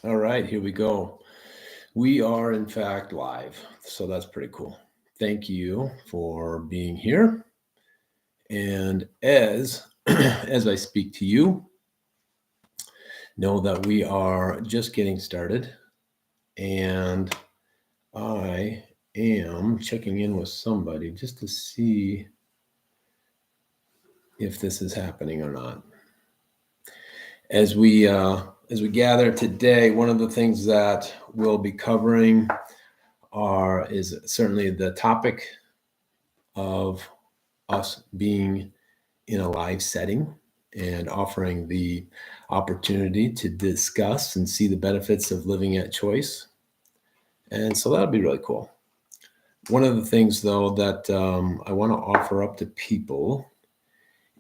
All right, here we go. We are, in fact, live. So that's pretty cool. Thank you for being here. And as as I speak to you, know that we are just getting started. And I am checking in with somebody just to see if this is happening or not. As we gather today, one of the things that we'll be covering is certainly the topic of us being in a live setting and offering the opportunity to discuss and see the benefits of living at choice. And so that'll be really cool. One of the things, though, that I want to offer up to people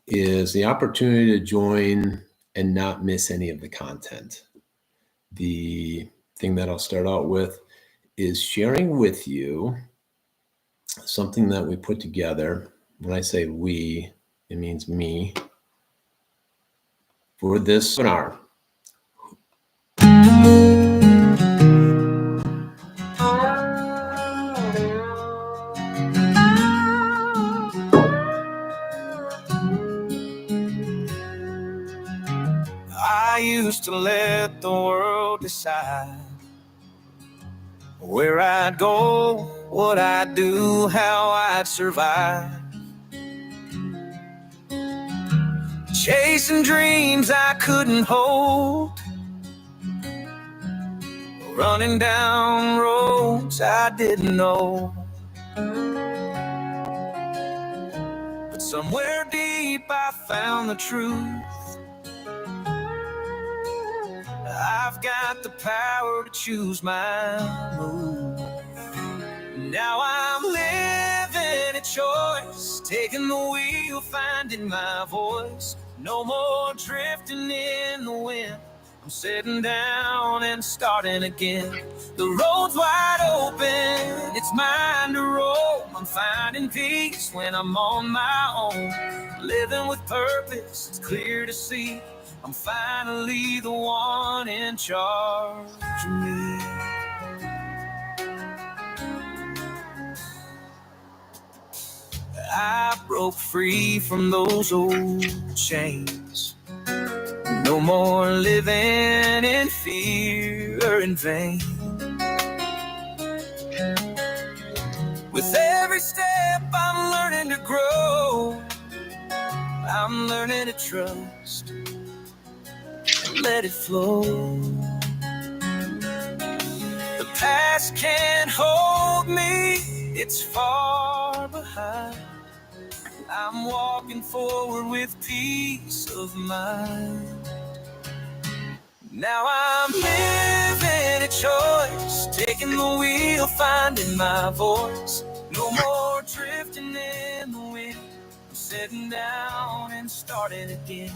is the opportunity to join and not miss any of the content. The thing that I'll start out with is sharing with you something that we put together. When I say we, it means me, for this webinar. I used to let the world decide where I'd go, what I'd do, how I'd survive. Chasing dreams I couldn't hold, running down roads I didn't know. But somewhere deep I found the truth. I've got the power to choose my move. Now I'm living a choice, taking the wheel, finding my voice. No more drifting in the wind. I'm sitting down and starting again. The road's wide open, it's mine to roam. I'm finding peace when I'm on my own. Living with purpose, it's clear to see. I'm finally the one in charge of me. I broke free from those old chains. No more living in fear or in vain. With every step I'm learning to grow. I'm learning to trust and let it flow. The past can't hold me, it's far behind. I'm walking forward with peace of mind. Now I'm living a choice, taking the wheel, finding my voice. No more drifting in the wind. I'm sitting down and starting again.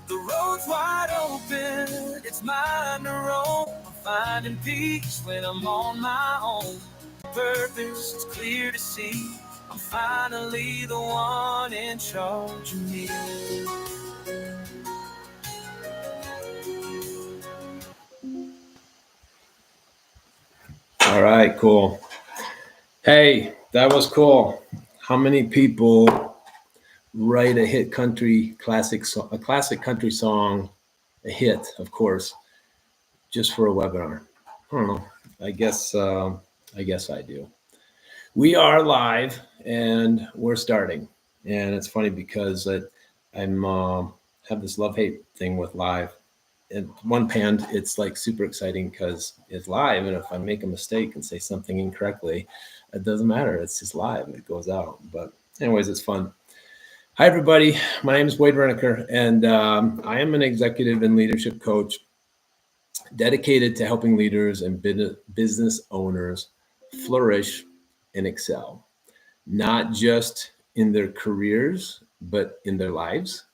The road's wide open, it's mine to roam. I'm finding peace when I'm on my own. Purpose, it's clear to see. I'm finally the one in charge of me. All right, cool. Hey, that was cool. How many people write a hit country a classic country song, a hit, of course, just for a webinar? I don't know. I guess I do. We are live and we're starting, and it's funny because I'm have this love-hate thing with live. At one hand, it's like super exciting because it's live, and if I make a mistake and say something incorrectly, it doesn't matter. It's just live and it goes out. But anyways, it's fun. Hi, everybody. My name is Wade Reniker, and I am an executive and leadership coach dedicated to helping leaders and business owners flourish and excel, not just in their careers, but in their lives.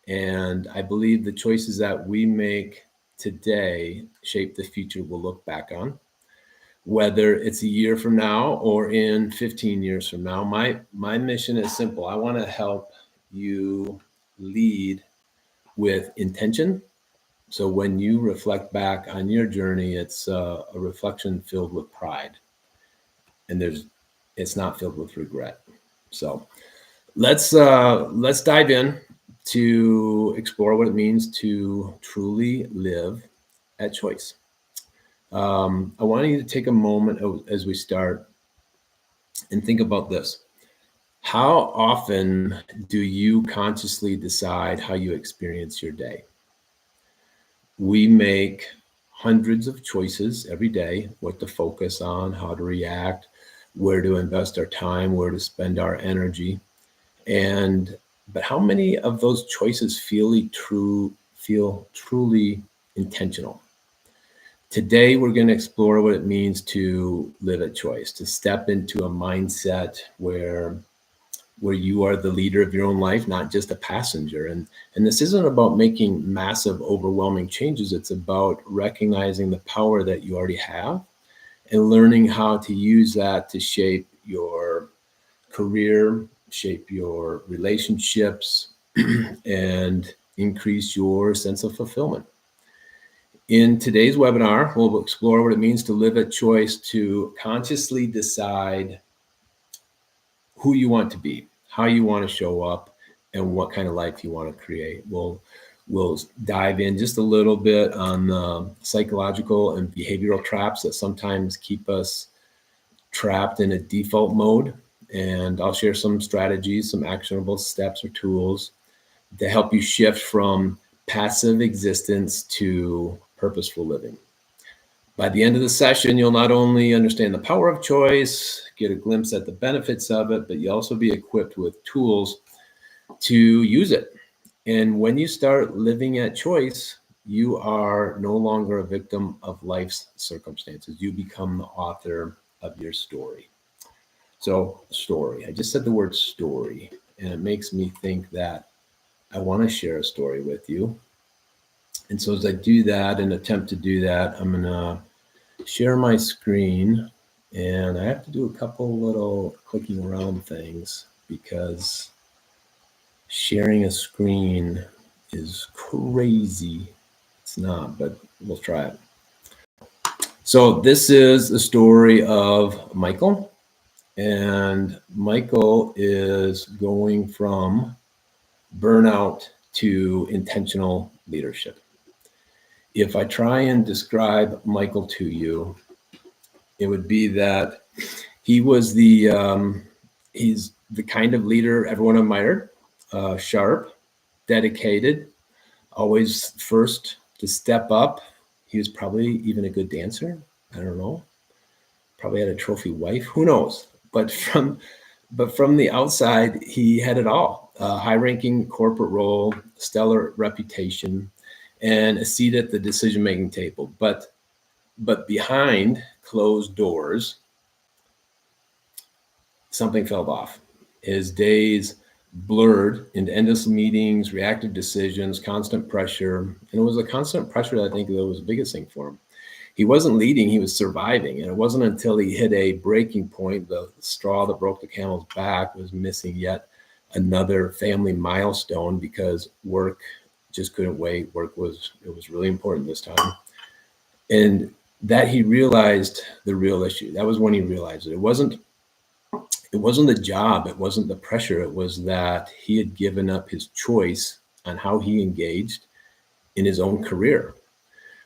And I believe the choices that we make today shape the future we'll look back on, whether it's a year from now or in 15 years from now. My mission is simple. I want to help you lead with intention, So when you reflect back on your journey, it's a reflection filled with pride, and it's not filled with regret. So let's dive in to explore what it means to truly live at choice. I want you to take a moment as we start and think about this. How often do you consciously decide how you experience your day? We make hundreds of choices every day, what to focus on, how to react, where to invest our time, where to spend our energy. But how many of those choices feel truly intentional? Today, we're going to explore what it means to live at choice, to step into a mindset where you are the leader of your own life, not just a passenger. And this isn't about making massive, overwhelming changes. It's about recognizing the power that you already have and learning how to use that to shape your career, shape your relationships, and increase your sense of fulfillment. In today's webinar, we'll explore what it means to live at choice, to consciously decide who you want to be, how you want to show up, and what kind of life you want to create. We'll dive in just a little bit on the psychological and behavioral traps that sometimes keep us trapped in a default mode. And I'll share some strategies, some actionable steps or tools to help you shift from passive existence to purposeful living. By the end of the session, you'll not only understand the power of choice, get a glimpse at the benefits of it, but you'll also be equipped with tools to use it. And when you start living at choice, you are no longer a victim of life's circumstances. You become the author of your story. So, story. I just said the word story, and it makes me think that I want to share a story with you. And so as I do that and attempt to do that, I'm going to share my screen, and I have to do a couple little clicking around things because sharing a screen is crazy. It's not, but we'll try it. So this is the story of Michael, and Michael is going from burnout to intentional leadership. If I try and describe Michael to you, it would be that he was he's the kind of leader everyone admired, sharp, dedicated, always first to step up. He was probably even a good dancer. I don't know. Probably had a trophy wife. Who knows? But from the outside, he had it all. A high-ranking corporate role, stellar reputation, and a seat at the decision-making table. But behind closed doors, something fell off. His days blurred into endless meetings, reactive decisions, constant pressure. And it was the constant pressure that I think that was the biggest thing for him. He wasn't leading, he was surviving. And it wasn't until he hit a breaking point, the straw that broke the camel's back, was missing yet another family milestone because work just couldn't wait. It was really important this time. And that he realized the real issue. That was when he realized it. It wasn't the job. It wasn't the pressure. It was that he had given up his choice on how he engaged in his own career.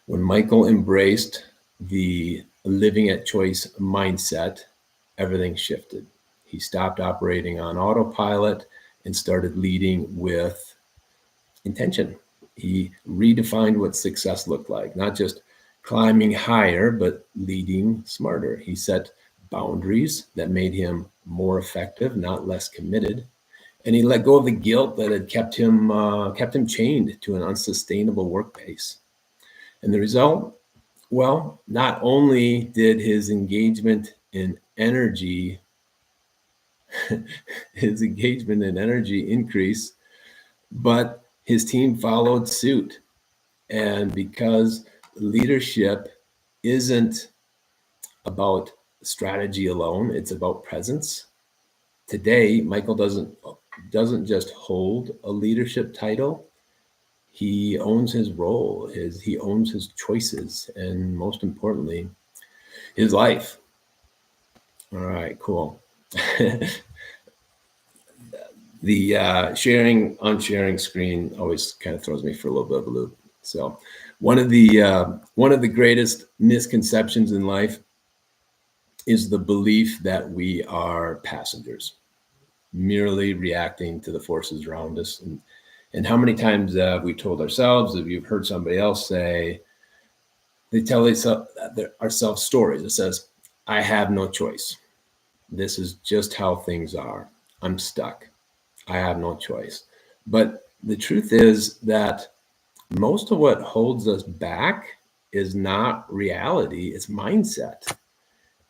When Michael embraced the living at choice mindset, everything shifted. He stopped operating on autopilot and started leading with intention. He redefined what success looked like, not just climbing higher, but leading smarter. He set boundaries that made him more effective, not less committed. And he let go of the guilt that had kept him chained to an unsustainable work pace. And the result, well, not only did his engagement in energy increase, but his team followed suit. And because leadership isn't about strategy alone, it's about presence. Today, Michael doesn't just hold a leadership title, He owns his role, he owns his choices, and most importantly, his life. All right, cool. The unsharing screen always kind of throws me for a little bit of a loop. So one of the greatest misconceptions in life is the belief that we are passengers, merely reacting to the forces around us. And how many times have we told ourselves, if you've heard somebody else say, they tell ourselves stories. It says, I have no choice. This is just how things are. I'm stuck. I have no choice. But the truth is that most of what holds us back is not reality, it's mindset.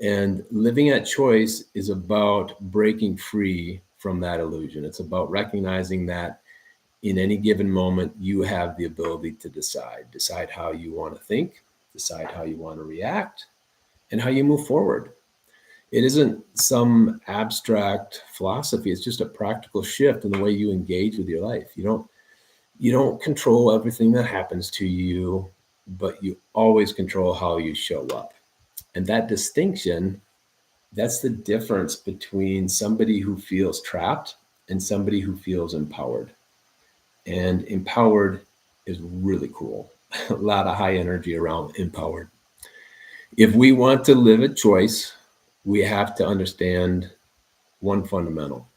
And living at choice is about breaking free from that illusion. It's about recognizing that in any given moment, you have the ability to decide how you want to think, decide how you want to react, and how you move forward. It isn't some abstract philosophy. It's just a practical shift in the way you engage with your life. You don't control everything that happens to you, but you always control how you show up. And that distinction, that's the difference between somebody who feels trapped and somebody who feels empowered. And empowered is really cool. A lot of high energy around empowered. If we want to live a choice, we have to understand one fundamental.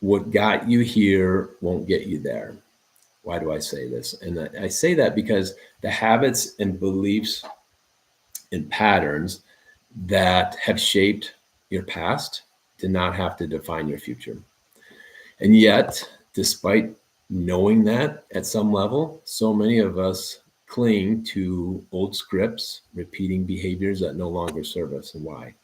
What got you here won't get you there. Why do I say this? And I say that because the habits and beliefs and patterns that have shaped your past did not have to define your future. And yet, despite knowing that at some level, so many of us cling to old scripts, repeating behaviors that no longer serve us. And why?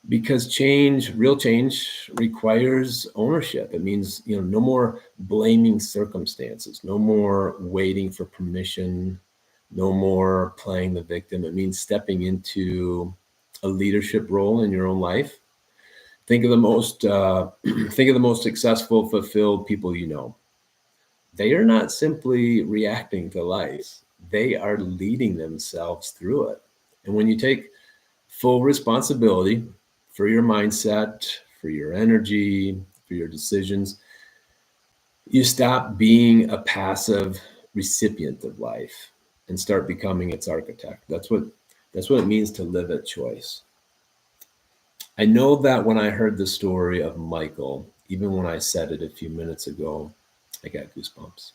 Because real change requires ownership. It means, no more blaming circumstances, no more waiting for permission, no more playing the victim. It means stepping into a leadership role in your own life. Think of the most successful, fulfilled people you know. They are not simply reacting to life; they are leading themselves through it. And when you take full responsibility for your mindset, for your energy, for your decisions, you stop being a passive recipient of life and start becoming its architect. That's what it means to live at choice. I know that when I heard the story of Michael, even when I said it a few minutes ago, I got goosebumps.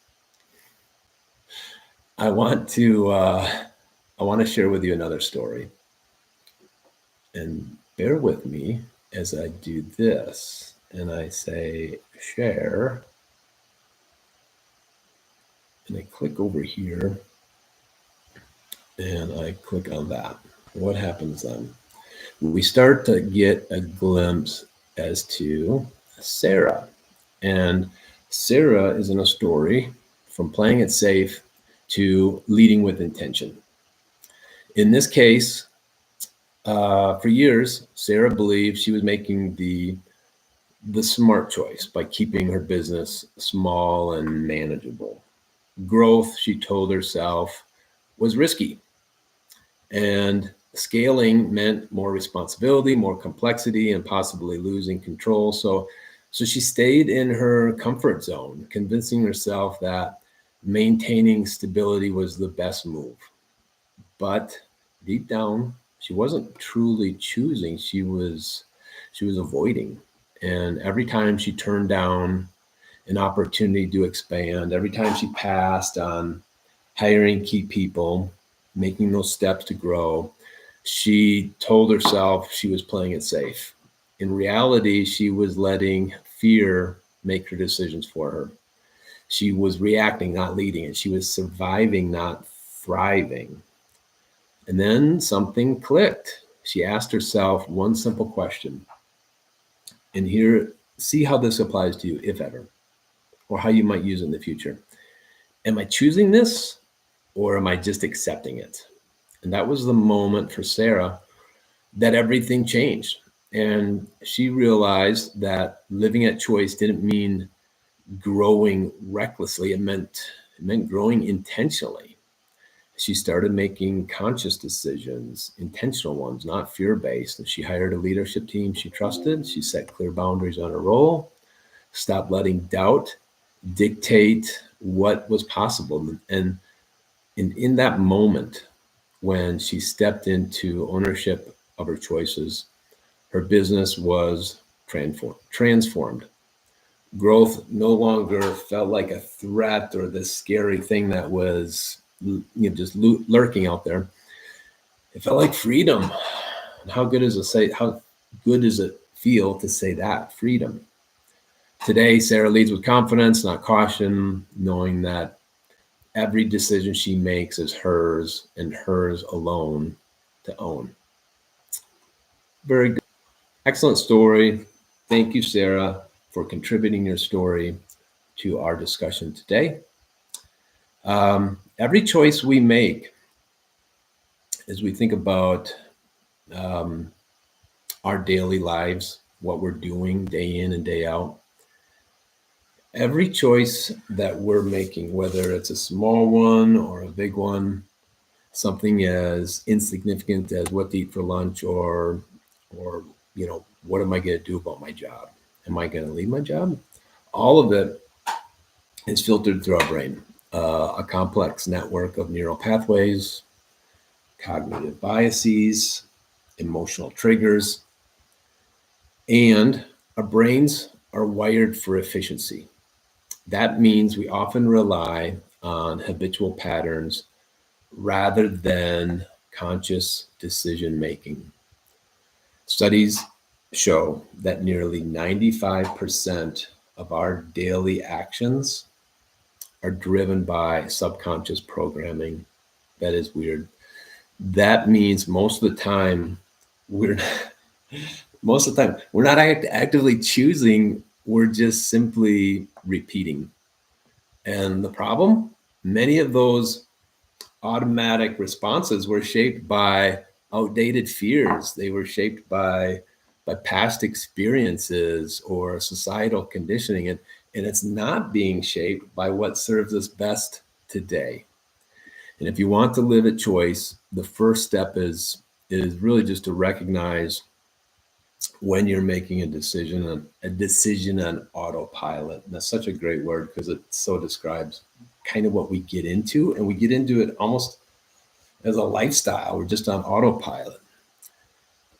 I want to share with you another story. And bear with me as I do this. And I say share. And I click over here. And I click on that. What happens then? We start to get a glimpse as to Sarah. And Sarah is in a story from playing it safe to leading with intention. In this case, for years, Sarah believed she was making the smart choice by keeping her business small and manageable. Growth, she told herself, was risky. And scaling meant more responsibility, more complexity, and possibly losing control. So she stayed in her comfort zone, convincing herself that maintaining stability was the best move. But deep down, she wasn't truly choosing. She was avoiding. And every time she turned down an opportunity to expand, every time she passed on hiring key people, making those steps to grow, she told herself she was playing it safe. In reality, she was letting fear make her decisions for her. She was reacting, not leading, and she was surviving, not thriving. And then something clicked. She asked herself one simple question. And here, see how this applies to you, if ever, or how you might use it in the future. Am I choosing this, or am I just accepting it? And that was the moment for Sarah that everything changed. And she realized that living at choice didn't mean growing recklessly. It meant growing intentionally. She started making conscious decisions, intentional ones, not fear-based. And she hired a leadership team she trusted. She set clear boundaries on her role, stopped letting doubt dictate what was possible. And in that moment, when she stepped into ownership of her choices, her business was transformed. Growth no longer felt like a threat or this scary thing that was just lurking out there. It felt like freedom. And how good does it feel to say that? Freedom. Today, Sarah leads with confidence, not caution, knowing that every decision she makes is hers and hers alone to own. Very good. Excellent story. Thank you, Sarah, for contributing your story to our discussion today. Every choice we make, as we think about our daily lives, what we're doing day in and day out, every choice that we're making, whether it's a small one or a big one, something as insignificant as what to eat for lunch, or what am I going to do about my job? Am I going to leave my job? All of it is filtered through our brain, a complex network of neural pathways, cognitive biases, emotional triggers, and our brains are wired for efficiency. That means we often rely on habitual patterns rather than conscious decision making. Studies show that nearly 95% of our daily actions are driven by subconscious programming. That is weird. That means most of the time we're not actively choosing, we're just simply repeating. And the problem, many of those automatic responses were shaped by outdated fears. They were shaped by past experiences or societal conditioning, and it's not being shaped by what serves us best today. And if you want to live at choice, the first step is really just to recognize when you're making a decision on autopilot. And that's such a great word because it so describes kind of what we get into, and we get into it almost as a lifestyle. We're just on autopilot.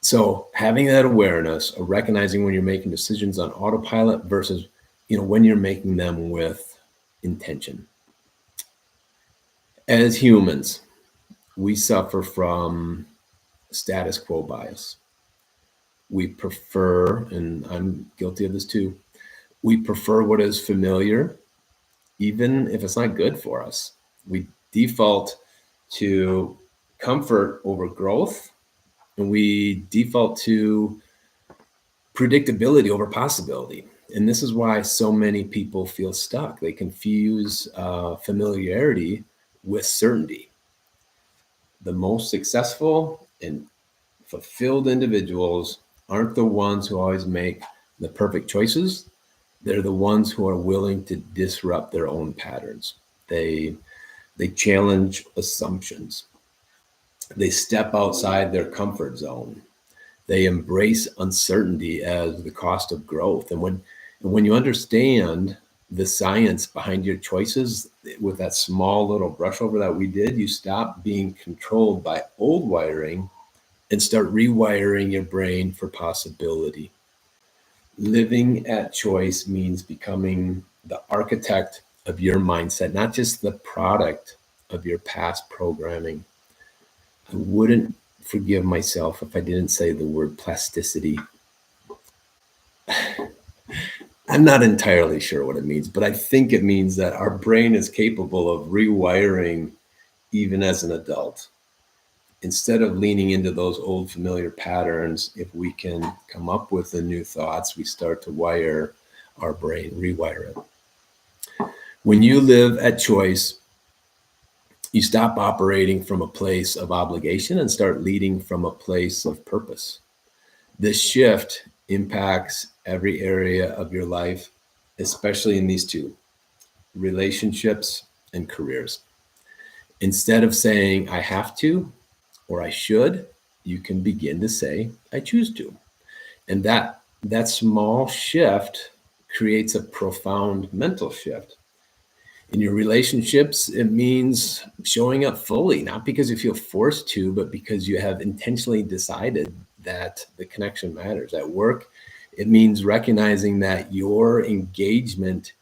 So having that awareness of recognizing when you're making decisions on autopilot versus, when you're making them with intention. As humans, we suffer from status quo bias. We prefer, and I'm guilty of this too, we prefer what is familiar, even if it's not good for us. We default to comfort over growth, and we default to predictability over possibility. And this is why so many people feel stuck. They confuse familiarity with certainty. The most successful and fulfilled individuals aren't the ones who always make the perfect choices. They're the ones who are willing to disrupt their own patterns. They challenge assumptions. They step outside their comfort zone. They embrace uncertainty as the cost of growth. And when you understand the science behind your choices, with that small little brush over that we did, you stop being controlled by old wiring and start rewiring your brain for possibility. Living at choice means becoming the architect of your mindset, not just the product of your past programming. I wouldn't forgive myself if I didn't say the word plasticity. I'm not entirely sure what it means, but I think it means that our brain is capable of rewiring even as an adult. Instead of leaning into those old familiar patterns, if we can come up with the new thoughts, we start to wire our brain, rewire it. When you live at choice, you stop operating from a place of obligation and start leading from a place of purpose. This shift impacts every area of your life, especially in these two, relationships and careers. Instead of saying, I have to or I should, you can begin to say, I choose to. And that small shift creates a profound mental shift. In your relationships, it means showing up fully, not because you feel forced to, but because you have intentionally decided that the connection matters. At work, it means recognizing that your engagement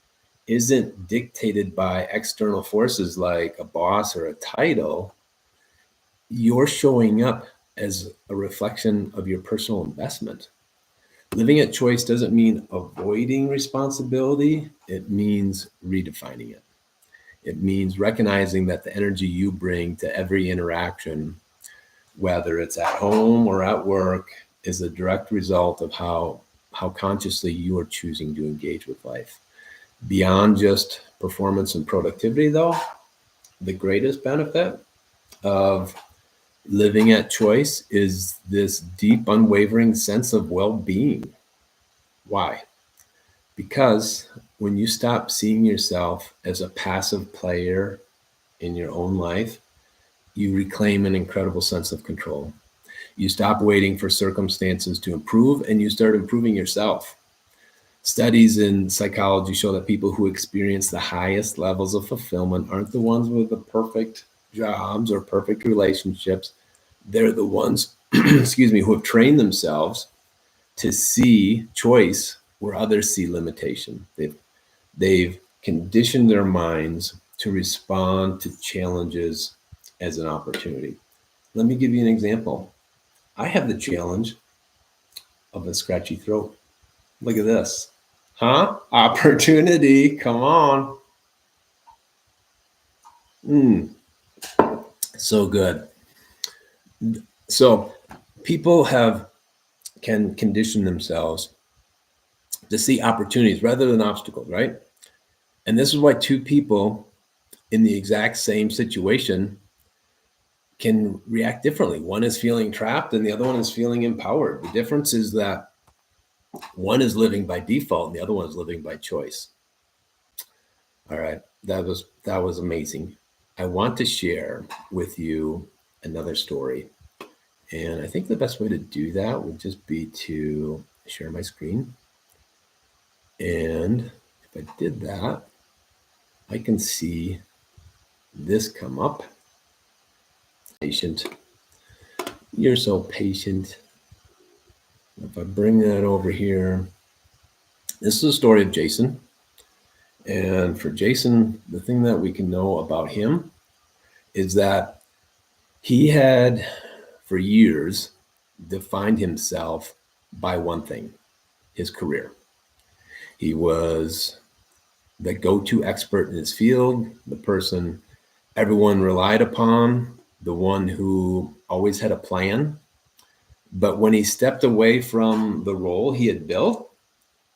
isn't dictated by external forces like a boss or a title. You're showing up as a reflection of your personal investment. Living at choice doesn't mean avoiding responsibility, it means redefining it. It means recognizing that the energy you bring to every interaction, whether it's at home or at work, is a direct result of how consciously you are choosing to engage with life. Beyond just performance and productivity, though, the greatest benefit of living at choice is this deep, unwavering sense of well-being. Why? Because when you stop seeing yourself as a passive player in your own life, you reclaim an incredible sense of control. You stop waiting for circumstances to improve and you start improving yourself. Studies in psychology show that people who experience the highest levels of fulfillment aren't the ones with the perfect jobs or perfect relationships. They're the ones, excuse me, who have trained themselves to see choice where others see limitation. They've conditioned their minds to respond to challenges as an opportunity. Let me give you an example. I have the challenge of a scratchy throat. Look at this. Huh? Opportunity. Come on. So good. So people can condition themselves to see opportunities rather than obstacles, right? And this is why two people in the exact same situation can react differently. One is feeling trapped and the other one is feeling empowered. The difference is that one is living by default and the other one is living by choice. All right, that was amazing. I want to share with you another story. And I think the best way to do that would just be to share my screen. And if I did that, I can see this come up. Patient. You're so patient. If I bring that over here, this is the story of Jason. And for Jason, the thing that we can know about him is that he had, for years, defined himself by one thing, his career. He was the go-to expert in his field, the person everyone relied upon, the one who always had a plan. But when he stepped away from the role he had built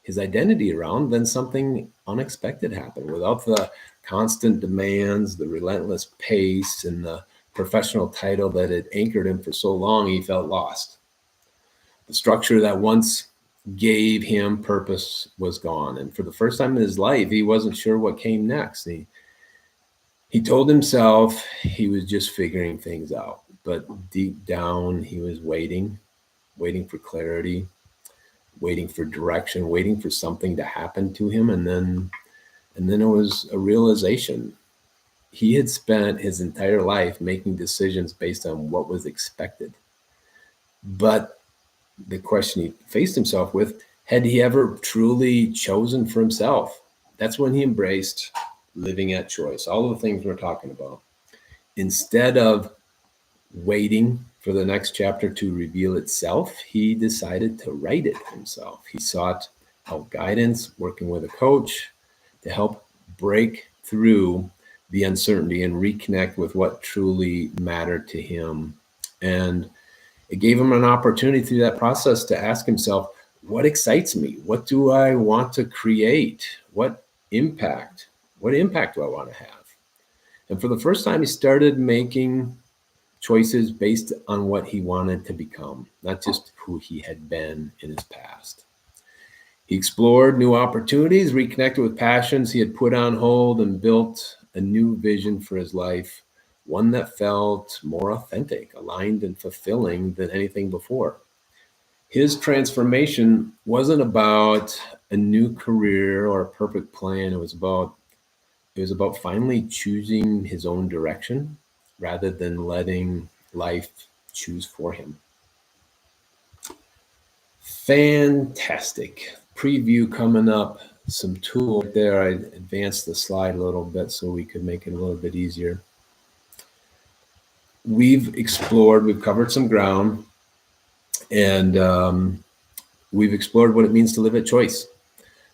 his identity around, then something unexpected happened. Without the constant demands, the relentless pace, and the professional title that had anchored him for so long, he felt lost. The structure that once gave him purpose was gone. And for the first time in his life, he wasn't sure what came next. He told himself he was just figuring things out. But deep down, he was waiting for clarity, waiting for direction, waiting for something to happen to him. And then it was a realization. He had spent his entire life making decisions based on what was expected. But the question he faced himself with, had he ever truly chosen for himself? That's when he embraced living at choice, all of the things we're talking about. Instead of waiting for the next chapter to reveal itself, he decided to write it himself. He sought out guidance, working with a coach to help break through the uncertainty and reconnect with what truly mattered to him. And it gave him an opportunity through that process to ask himself, what excites me? What do I want to create? What impact do I want to have? And for the first time, he started making choices based on what he wanted to become, not just who he had been in his past. He explored new opportunities, reconnected with passions he had put on hold, and built a new vision for his life, one that felt more authentic, aligned, and fulfilling than anything before. His transformation wasn't about a new career or a perfect plan. It was about finally choosing his own direction rather than letting life choose for him. Fantastic. Preview coming up. Some tool there. I advanced the slide a little bit so we could make it a little bit easier. We've covered some ground, and we've explored what it means to live at choice.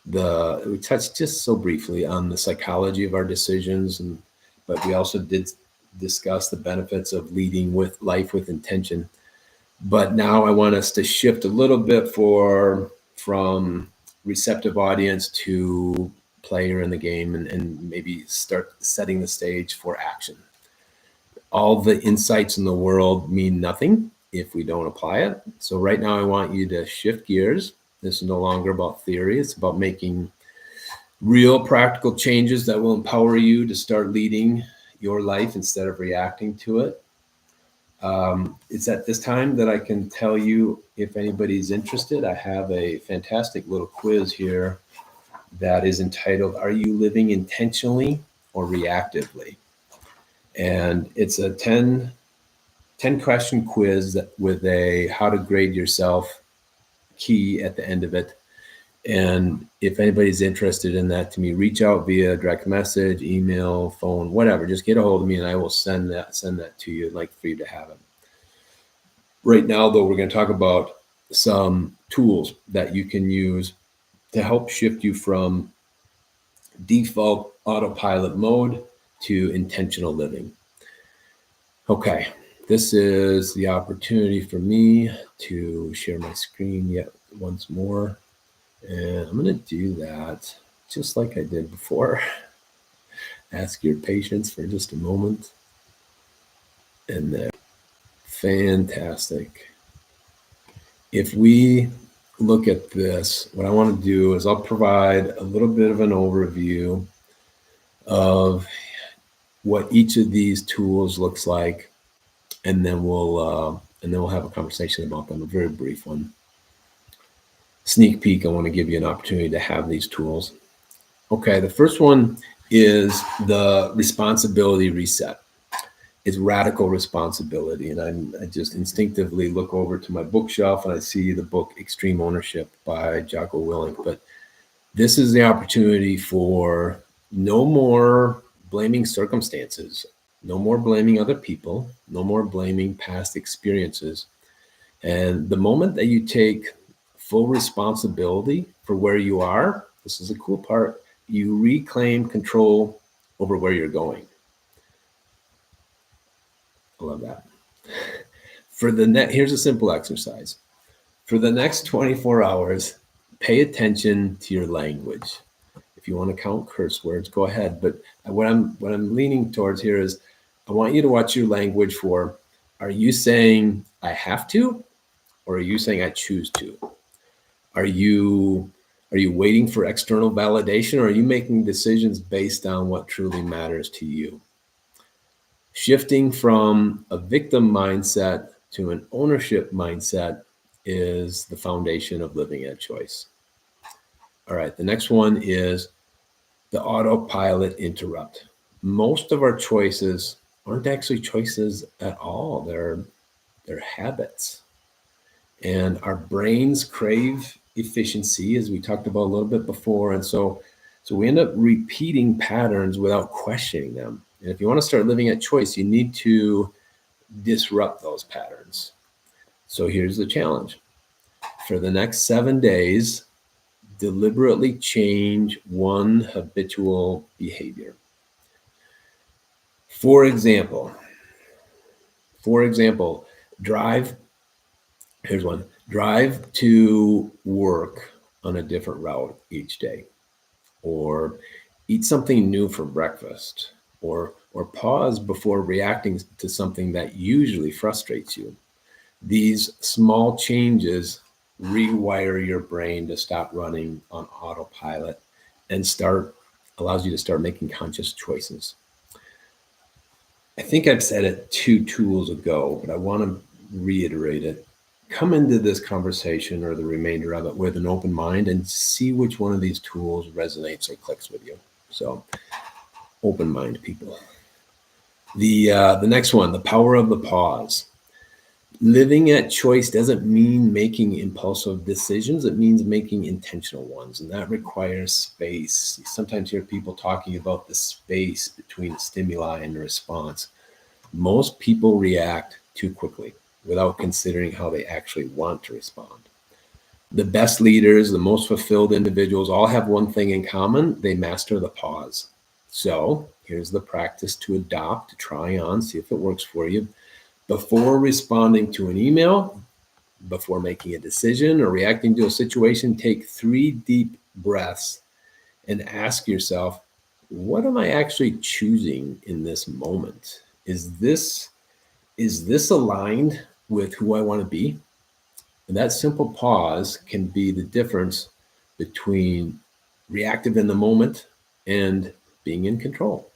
We touched just so briefly on the psychology of our decisions, but we also did discuss the benefits of leading with life with intention. But now I want us to shift a little bit from receptive audience to player in the game, and maybe start setting the stage for action. All the insights in the world mean nothing if we don't apply it. So right now I want you to shift gears. This is no longer about theory. It's about making real practical changes that will empower you to start leading your life instead of reacting to it. It's at this time that I can tell you if anybody's interested. I have a fantastic little quiz here that is entitled, Are You Living Intentionally or Reactively? And it's a 10 question quiz with a how to grade yourself key at the end of it. And if anybody's interested in that, to me, reach out via direct message, email, phone, whatever. Just get a hold of me and I will send that to you. I'd like for you to have it. Right now, though, we're going to talk about some tools that you can use to help shift you from default autopilot mode to intentional living. Okay, this is the opportunity for me to share my screen yet once more. And I'm going to do that just like I did before. Ask your patience for just a moment. And there. Fantastic. If we look at this, what I want to do is I'll provide a little bit of an overview of what each of these tools looks like, and then we'll have a conversation about them, a very brief one. Sneak peek, I want to give you an opportunity to have these tools. Okay, the first one is the responsibility reset. It's radical responsibility. And I just instinctively look over to my bookshelf and I see the book Extreme Ownership by Jocko Willink. But this is the opportunity for no more blaming circumstances, no more blaming other people, no more blaming past experiences. And the moment that you take full responsibility for where you are, this is the cool part, you reclaim control over where you're going. I love that. Here's a simple exercise. For the next 24 hours, pay attention to your language. If you want to count curse words, go ahead. But what I'm leaning towards here is I want you to watch your language for, are you saying I have to, or are you saying I choose to? Are you waiting for external validation, or are you making decisions based on what truly matters to you? Shifting from a victim mindset to an ownership mindset is the foundation of living at choice. All right, the next one is the autopilot interrupt. Most of our choices aren't actually choices at all. They're habits. And our brains crave efficiency, as we talked about a little bit before. And so we end up repeating patterns without questioning them. And if you want to start living at choice, you need to disrupt those patterns. So here's the challenge. For the next 7 days, deliberately change one habitual behavior. For example, here's one. Drive to work on a different route each day, or eat something new for breakfast, or pause before reacting to something that usually frustrates you. These small changes rewire your brain to stop running on autopilot and allows you to start making conscious choices. I think I've said it 2 tools ago, but I want to reiterate it. Come into this conversation or the remainder of it with an open mind and see which one of these tools resonates or clicks with you. So, open mind, people. The next one, the power of the pause. Living at choice doesn't mean making impulsive decisions. It means making intentional ones, and that requires space. You sometimes hear people talking about the space between stimuli and response. Most people react too quickly without considering how they actually want to respond. The best leaders, the most fulfilled individuals all have one thing in common: they master the pause. So here's the practice to adopt, to try on, see if it works for you. Before responding to an email, before making a decision or reacting to a situation, take 3 deep breaths and ask yourself, what am I actually choosing in this moment? Is this aligned with who I want to be? And that simple pause can be the difference between reactive in the moment and being in control.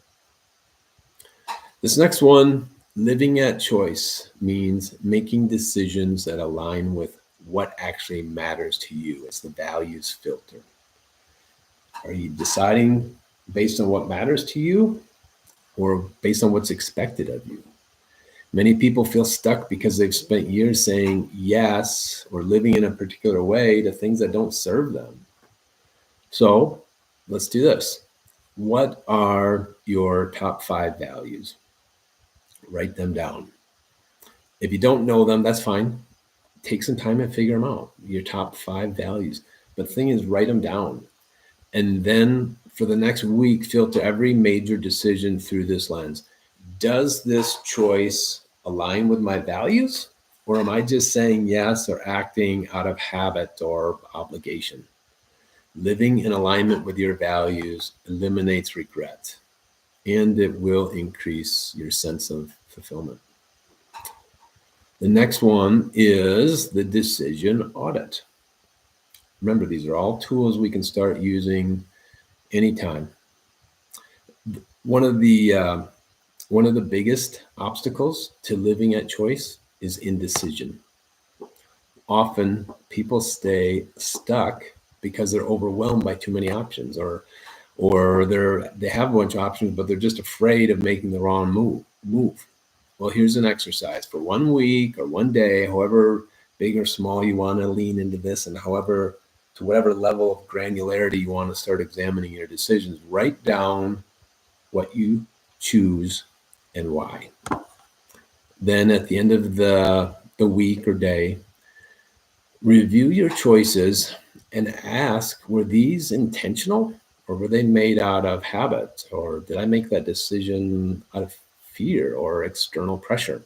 This next one, living at choice, means making decisions that align with what actually matters to you. It's the values filter. Are you deciding based on what matters to you or based on what's expected of you? Many people feel stuck because they've spent years saying yes or living in a particular way to things that don't serve them. So let's do this. What are your top 5 values? Write them down. If you don't know them, that's fine. Take some time and figure them out, your top 5 values. But the thing is, write them down. And then for the next week, filter every major decision through this lens. Does this choice align with my values? Or am I just saying yes or acting out of habit or obligation? Living in alignment with your values eliminates regret, and it will increase your sense of fulfillment. The next one is the decision audit. Remember, these are all tools we can start using anytime. One of the biggest obstacles to living at choice is indecision. Often people stay stuck because they're overwhelmed by too many options, or they have a bunch of options, but they're just afraid of making the wrong move. Well, here's an exercise for 1 week or 1 day, however big or small you want to lean into this, and to whatever level of granularity you want to start examining your decisions. Write down what you choose and why. Then at the end of the week or day, review your choices and ask, were these intentional or were they made out of habit? Or did I make that decision out of fear or external pressure?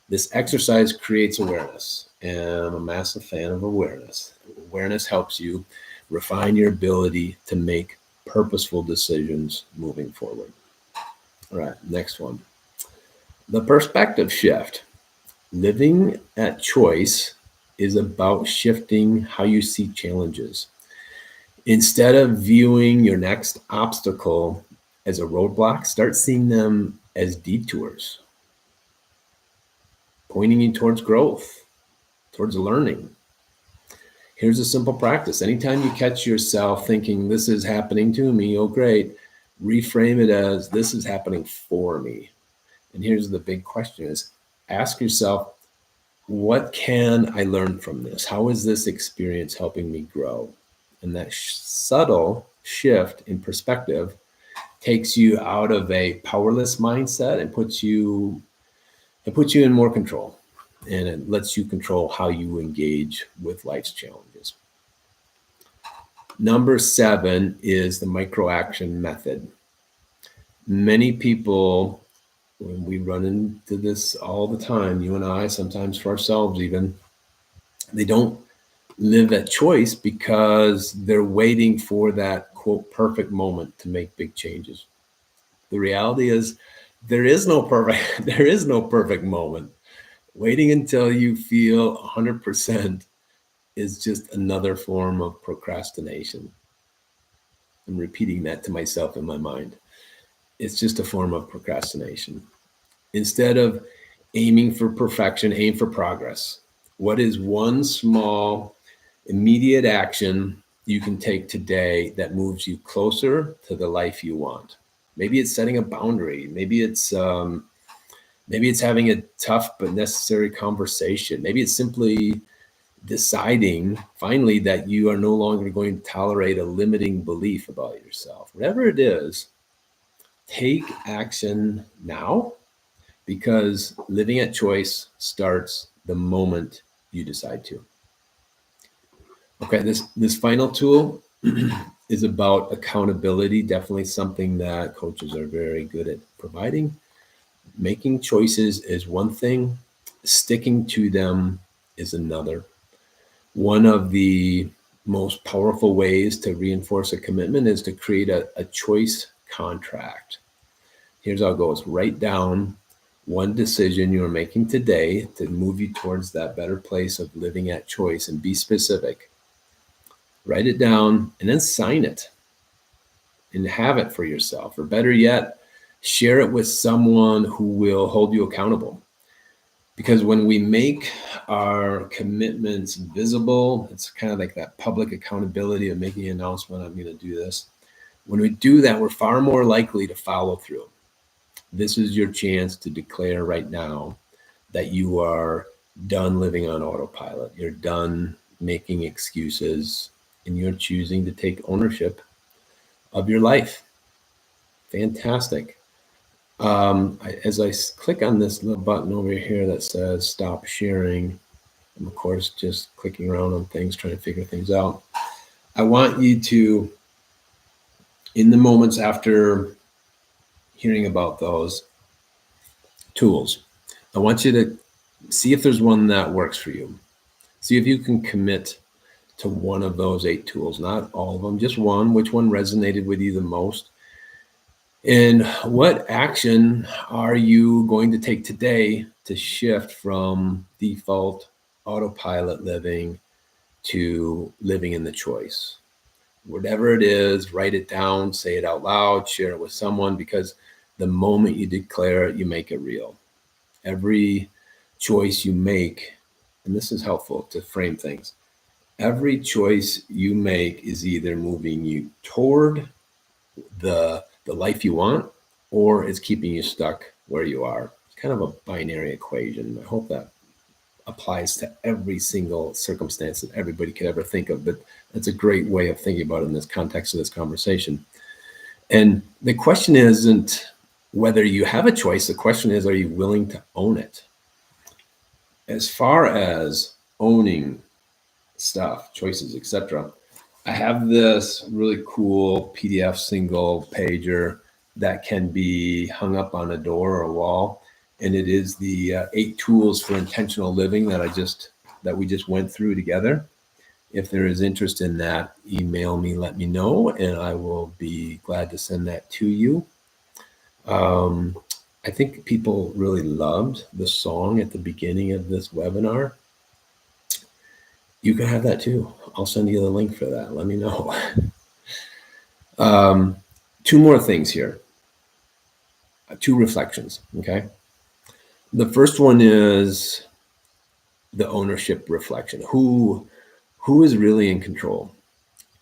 This exercise creates awareness, and I'm a massive fan of awareness. Awareness helps you refine your ability to make purposeful decisions moving forward. All right, next one. The perspective shift. Living at choice is about shifting how you see challenges. Instead of viewing your next obstacle as a roadblock, start seeing them as detours, pointing you towards growth, towards learning. Here's a simple practice. Anytime you catch yourself thinking, this is happening to me, oh great, reframe it as, this is happening for me. And here's the big question is, ask yourself, what can I learn from this? How is this experience helping me grow? And that subtle shift in perspective takes you out of a powerless mindset and puts you in more control. And it lets you control how you engage with life's challenges. Number 7 is the micro action method. Many people, when we run into this all the time, you and I, sometimes for ourselves even, they don't live at choice because they're waiting for that quote perfect moment to make big changes. The reality is there is no perfect moment. Waiting until you feel 100% is just another form of procrastination. I'm repeating that to myself in my mind. It's just a form of procrastination. Instead of aiming for perfection, aim for progress. What is one small, immediate action you can take today that moves you closer to the life you want? Maybe it's setting a boundary. Maybe it's having a tough but necessary conversation. Maybe it's simply deciding finally that you are no longer going to tolerate a limiting belief about yourself. Whatever it is, take action now, because living at choice starts the moment you decide to. Okay, this final tool is about accountability. Definitely something that coaches are very good at providing. Making choices is one thing, sticking to them is another. One of the most powerful ways to reinforce a commitment is to create a choice contract. Here's how it goes. Write down one decision you're making today to move you towards that better place of living at choice, and be specific. Write it down and then sign it and have it for yourself. Or better yet, share it with someone who will hold you accountable. Because when we make our commitments visible, it's kind of like that public accountability of making an announcement, I'm going to do this. When we do that, we're far more likely to follow through. This is your chance to declare right now that you are done living on autopilot. You're done making excuses, and you're choosing to take ownership of your life. Fantastic. As I click on this little button over here that says stop sharing, I'm of course just clicking around on things, trying to figure things out. I want you to, in the moments after hearing about those tools, I want you to see if there's one that works for you. See if you can commit to one of those 8 tools, not all of them, just one. Which one resonated with you the most? And what action are you going to take today to shift from default autopilot living to living in the choice? Whatever it is, write it down, say it out loud, share it with someone, because the moment you declare it, you make it real. Every choice you make, and this is helpful to frame things, every choice you make is either moving you toward the life you want, or it's keeping you stuck where you are. It's kind of a binary equation. I hope that applies to every single circumstance that everybody could ever think of, but that's a great way of thinking about it in this context of this conversation. And the question isn't whether you have a choice. The question is, are you willing to own it? As far as owning stuff, choices, etc., I have this really cool PDF single pager that can be hung up on a door or a wall, and it is the 8 tools for intentional living that we just went through together. If there is interest in that, email me, let me know, and I will be glad to send that to you. I think people really loved the song at the beginning of this webinar. You can have that too. I'll send you the link for that. Let me know. 2 more things here. 2 reflections, okay? The first one is the ownership reflection. Who is really in control?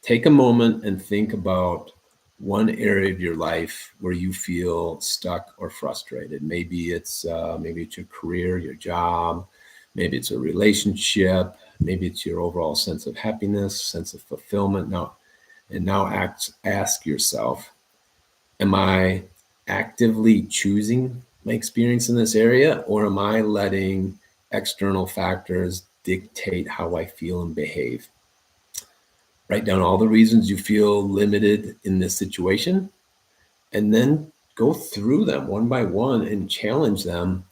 Take a moment and think about one area of your life where you feel stuck or frustrated. Maybe it's your career, your job. Maybe it's a relationship. Maybe it's your overall sense of happiness, sense of fulfillment. Now ask yourself, am I actively choosing my experience in this area, or am I letting external factors dictate how I feel and behave? Write down all the reasons you feel limited in this situation, and then go through them one by one and challenge them,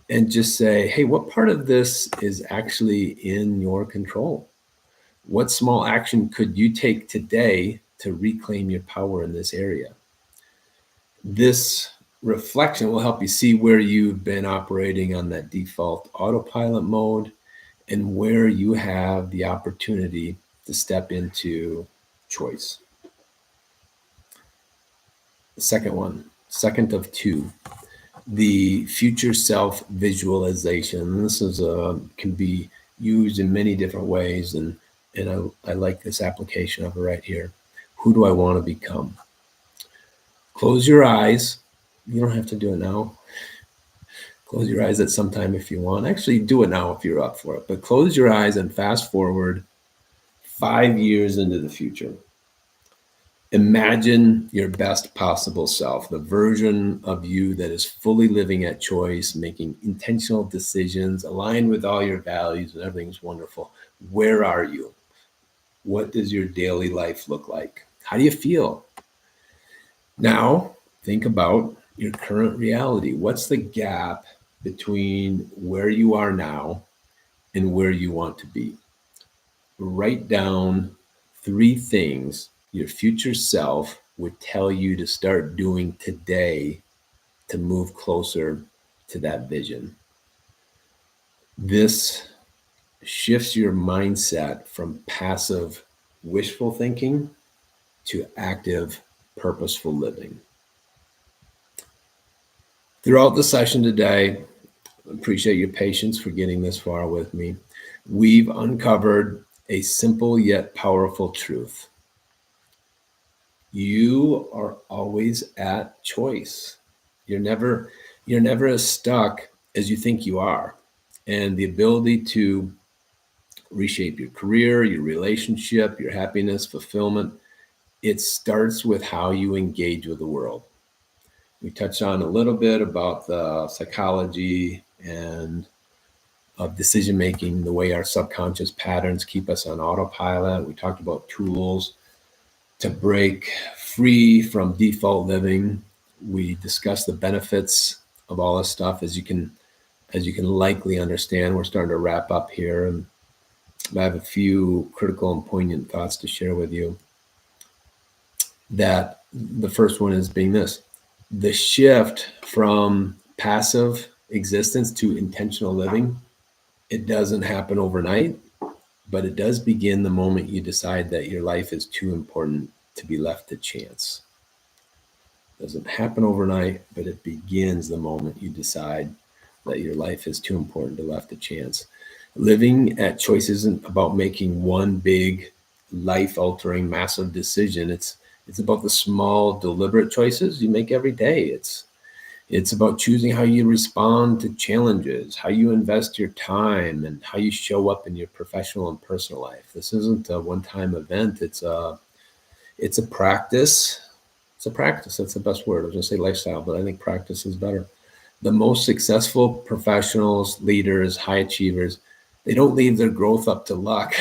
and just say, hey, what part of this is actually in your control? What small action could you take today to reclaim your power in this area? This reflection will help you see where you've been operating on that default autopilot mode, and where you have the opportunity to step into choice. The second one, second of two, the future self visualization. This is can be used in many different ways, and I like this application of it right here. Who do I want to become? Close your eyes. You don't have to do it now. Close your eyes at some time if you want. Actually, do it now if you're up for it. But close your eyes and fast forward 5 years into the future. Imagine your best possible self, the version of you that is fully living at choice, making intentional decisions, aligned with all your values, and everything's wonderful. Where are you? What does your daily life look like? How do you feel? Now, think about your current reality. What's the gap between where you are now and where you want to be? Write down 3 things your future self would tell you to start doing today to move closer to that vision. This shifts your mindset from passive wishful thinking to active purposeful living. Throughout the session today, I appreciate your patience for getting this far with me. We've uncovered a simple yet powerful truth. You are always at choice. You're never as stuck as you think you are. And the ability to reshape your career, your relationship, your happiness, fulfillment, it starts with how you engage with the world. We touched on a little bit about the psychology and of decision making, the way our subconscious patterns keep us on autopilot. We talked about tools to break free from default living. We discussed the benefits of all this stuff. As you can likely understand, we're starting to wrap up here, and I have a few critical and poignant thoughts to share with you. That the first one is being this: the shift from passive existence to intentional living. It doesn't happen overnight, but it does begin the moment you decide that your life is too important to be left to chance. It doesn't happen overnight, but it begins the moment you decide that your life is too important to left to chance. Living at choice isn't about making one big life-altering massive decision. It's about the small deliberate choices you make every day. It's about choosing how you respond to challenges, how you invest your time, and how you show up in your professional and personal life. This isn't a one-time event. It's a practice. It's a practice. That's the best word. I was going to say lifestyle, but I think practice is better. The most successful professionals, leaders, high achievers, they don't leave their growth up to luck.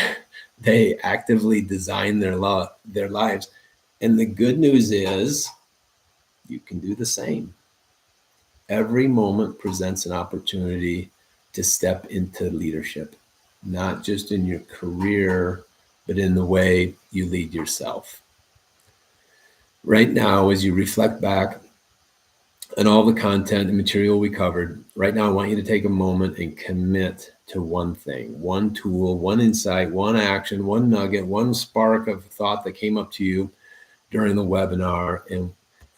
They actively design their lives. And the good news is you can do the same. Every moment presents an opportunity to step into leadership, not just in your career, but in the way you lead yourself. Right now, as you reflect back on all the content and material we covered, right now I want you to take a moment and commit to one thing, one tool, one insight, one action, one nugget, one spark of thought that came up to you during the webinar. And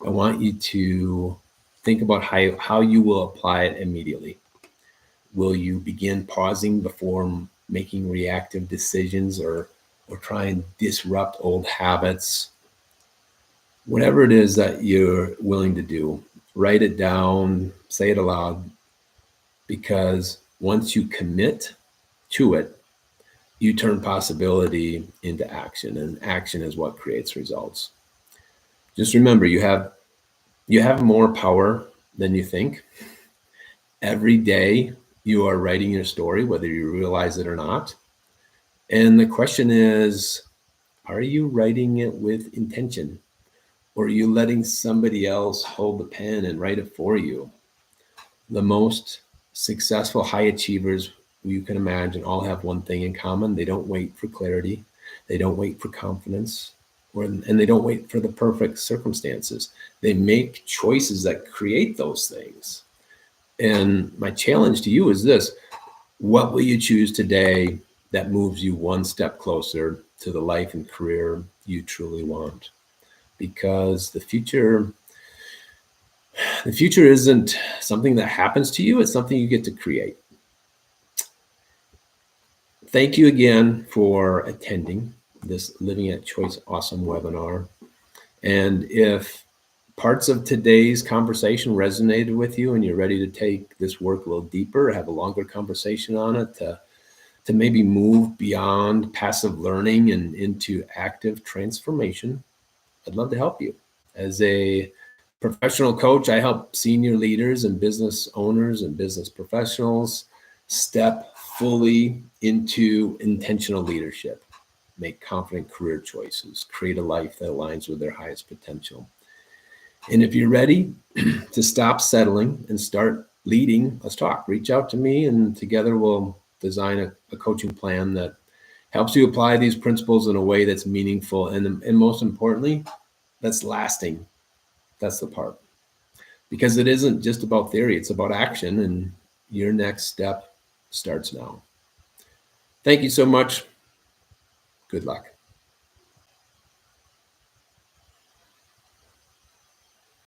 I want you to think about how you will apply it immediately. Will you begin pausing before making reactive decisions or try and disrupt old habits? Whatever it is that you're willing to do, write it down, say it aloud, because once you commit to it, you turn possibility into action, and action is what creates results. Just remember, you have more power than you think. Every day you are writing your story, whether you realize it or not. And the question is, are you writing it with intention? Or are you letting somebody else hold the pen and write it for you? The most successful high achievers you can imagine all have one thing in common. They don't wait for clarity. They don't wait for confidence. And they don't wait for the perfect circumstances. They make choices that create those things. And my challenge to you is this: What will you choose today that moves you one step closer to the life and career you truly want? Because the future isn't something that happens to you, it's something you get to create. Thank you again for attending this Living at Choice Awesome webinar. And if parts of today's conversation resonated with you and you're ready to take this work a little deeper, have a longer conversation on it, to maybe move beyond passive learning and into active transformation, I'd love to help you. As a professional coach, I help senior leaders and business owners and business professionals step fully into intentional leadership, make confident career choices, create a life that aligns with their highest potential. And if you're ready to stop settling and start leading, let's talk. Reach out to me, and together we'll design a coaching plan that helps you apply these principles in a way that's meaningful and most importantly, that's lasting. That's the part. Because it isn't just about theory, it's about action, and your next step starts now. Thank you so much. Good luck.